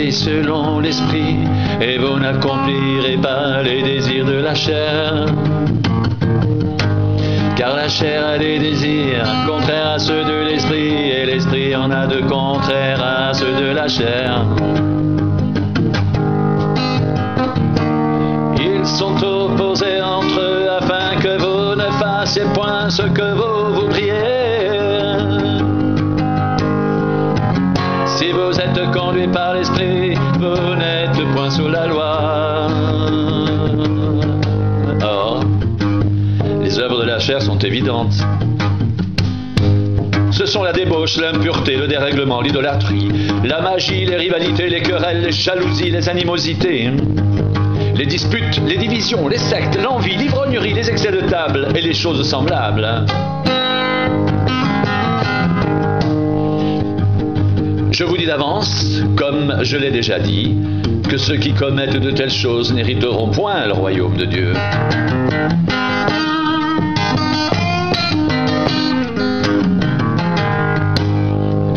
marchez selon l'esprit, et vous n'accomplirez pas les désirs de la chair. Car la chair a des désirs contraires à ceux de l'esprit, et l'esprit en a de contraires à ceux de la chair. Ils sont opposés entre eux afin que vous ne fassiez point ce que vous voudriez. Si vous êtes conduit par l'esprit, vous n'êtes point sous la loi. Or, les œuvres de la chair sont évidentes. Ce sont la débauche, l'impureté, le dérèglement, l'idolâtrie, la magie, les rivalités, les querelles, les jalousies, les animosités, les disputes, les divisions, les sectes, l'envie, l'ivrognerie, les excès de table et les choses semblables. Je vous dis d'avance, comme je l'ai déjà dit, que ceux qui commettent de telles choses n'hériteront point le royaume de Dieu.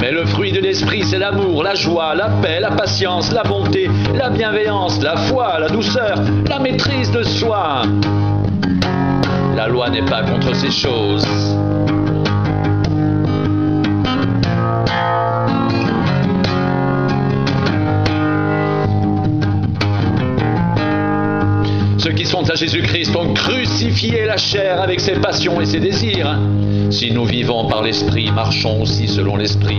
Mais le fruit de l'esprit, c'est l'amour, la joie, la paix, la patience, la bonté, la bienveillance, la foi, la douceur, la maîtrise de soi. La loi n'est pas contre ces choses. Ceux qui sont à Jésus-Christ ont crucifié la chair avec ses passions et ses désirs. Si nous vivons par l'Esprit, marchons aussi selon l'Esprit.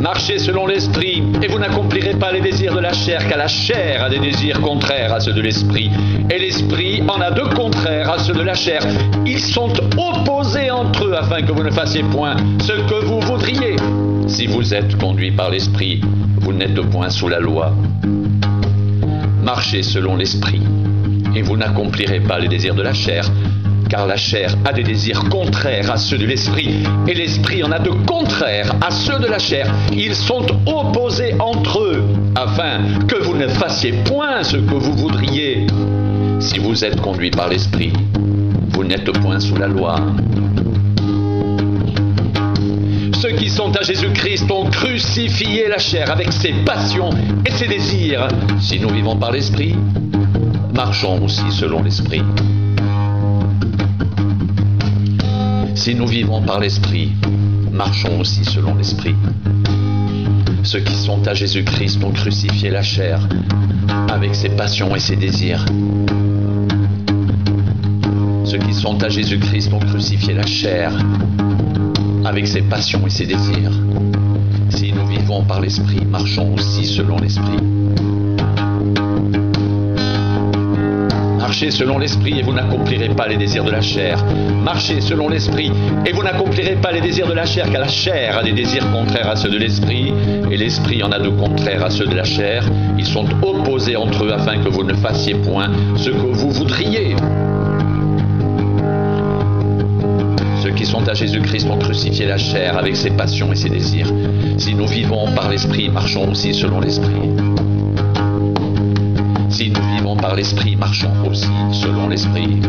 Marchez selon l'Esprit, et vous n'accomplirez pas les désirs de la chair, car la chair a des désirs contraires à ceux de l'Esprit, et l'Esprit en a de contraires à ceux de la chair. Ils sont opposés entre eux, afin que vous ne fassiez point ce que vous voudriez. Si vous êtes conduits par l'Esprit, vous n'êtes point sous la loi. Marchez selon l'Esprit, et vous n'accomplirez pas les désirs de la chair, car la chair a des désirs contraires à ceux de l'Esprit, et l'Esprit en a de contraires à ceux de la chair. Ils sont opposés entre eux, afin que vous ne fassiez point ce que vous voudriez. Si vous êtes conduits par l'Esprit, vous n'êtes point sous la loi. Ceux qui sont à Jésus-Christ ont crucifié la chair avec ses passions et ses désirs. Si nous vivons par l'Esprit, marchons aussi selon l'Esprit. Si nous vivons par l'Esprit, marchons aussi selon l'Esprit. Ceux qui sont à Jésus-Christ ont crucifié la chair avec ses passions et ses désirs. Ceux qui sont à Jésus-Christ ont crucifié la chair avec ses passions et ses désirs. Si nous vivons par l'Esprit, marchons aussi selon l'Esprit. Marchez selon l'Esprit et vous n'accomplirez pas les désirs de la chair. Marchez selon l'Esprit et vous n'accomplirez pas les désirs de la chair, car la chair a des désirs contraires à ceux de l'Esprit, et l'Esprit en a de contraires à ceux de la chair. Ils sont opposés entre eux afin que vous ne fassiez point ce que vous voudriez. Ceux qui sont à Jésus-Christ ont crucifié la chair avec ses passions et ses désirs. Si nous vivons par l'Esprit, marchons aussi selon l'Esprit. Si nous vivons par l'Esprit, marchons aussi selon l'Esprit.